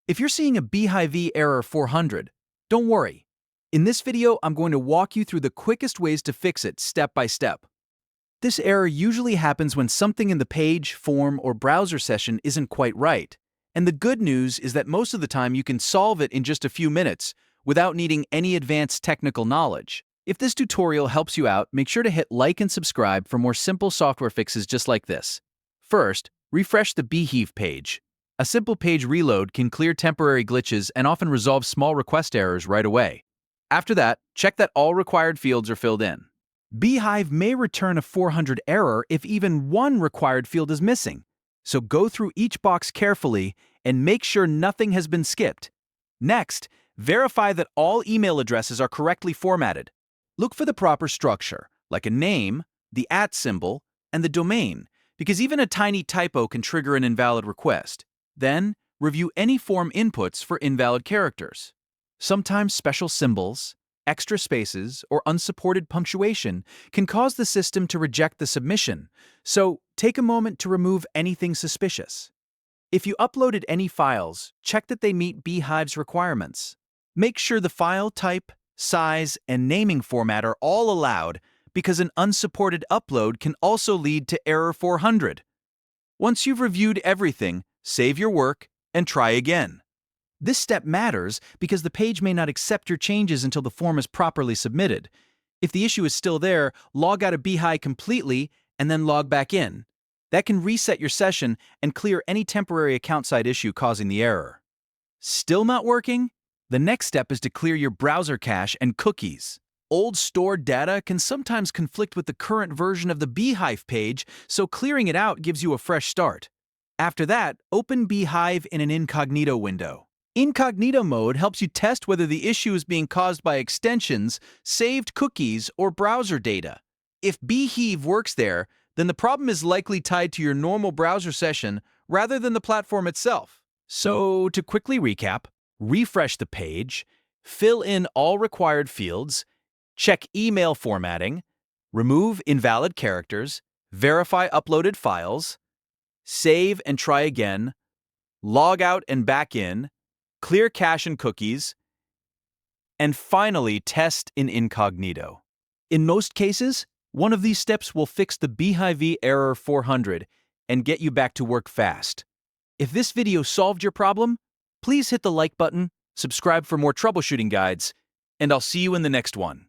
If you're seeing a Beehiiv error 400, don't worry. In this video, I'm going to walk you through the quickest ways to fix it step by step. This error usually happens when something in the page, form, or browser session isn't quite right. And the good news is that most of the time you can solve it in just a few minutes without needing any advanced technical knowledge. If this tutorial helps you out, make sure to hit like and subscribe for more simple software fixes just like this. First, refresh the Beehiiv page. A simple page reload can clear temporary glitches and often resolve small request errors right away. After that, check that all required fields are filled in. Beehiiv may return a 400 error if even one required field is missing, so go through each box carefully and make sure nothing has been skipped. Next, verify that all email addresses are correctly formatted. Look for the proper structure, like a name, the @ symbol, and the domain, because even a tiny typo can trigger an invalid request. Then, review any form inputs for invalid characters. Sometimes special symbols, extra spaces, or unsupported punctuation can cause the system to reject the submission, so take a moment to remove anything suspicious. If you uploaded any files, check that they meet Beehiiv's requirements. Make sure the file type, size, and naming format are all allowed, because an unsupported upload can also lead to error 400. Once you've reviewed everything, save your work and try again. This step matters because the page may not accept your changes until the form is properly submitted. If the issue is still there, log out of Beehiiv completely and then log back in. That can reset your session and clear any temporary account-side issue causing the error. Still not working? The next step is to clear your browser cache and cookies. Old stored data can sometimes conflict with the current version of the Beehiiv page, so clearing it out gives you a fresh start. After that, open Beehiiv in an Incognito window. Incognito mode helps you test whether the issue is being caused by extensions, saved cookies, or browser data. If Beehiiv works there, then the problem is likely tied to your normal browser session rather than the platform itself. So, to quickly recap, refresh the page, fill in all required fields, check email formatting, remove invalid characters, verify uploaded files, save and try again, log out and back in, clear cache and cookies, and finally test in Incognito. In most cases, one of these steps will fix the Beehiiv error 400 and get you back to work fast. If this video solved your problem, please hit the like button, subscribe for more troubleshooting guides, and I'll see you in the next one.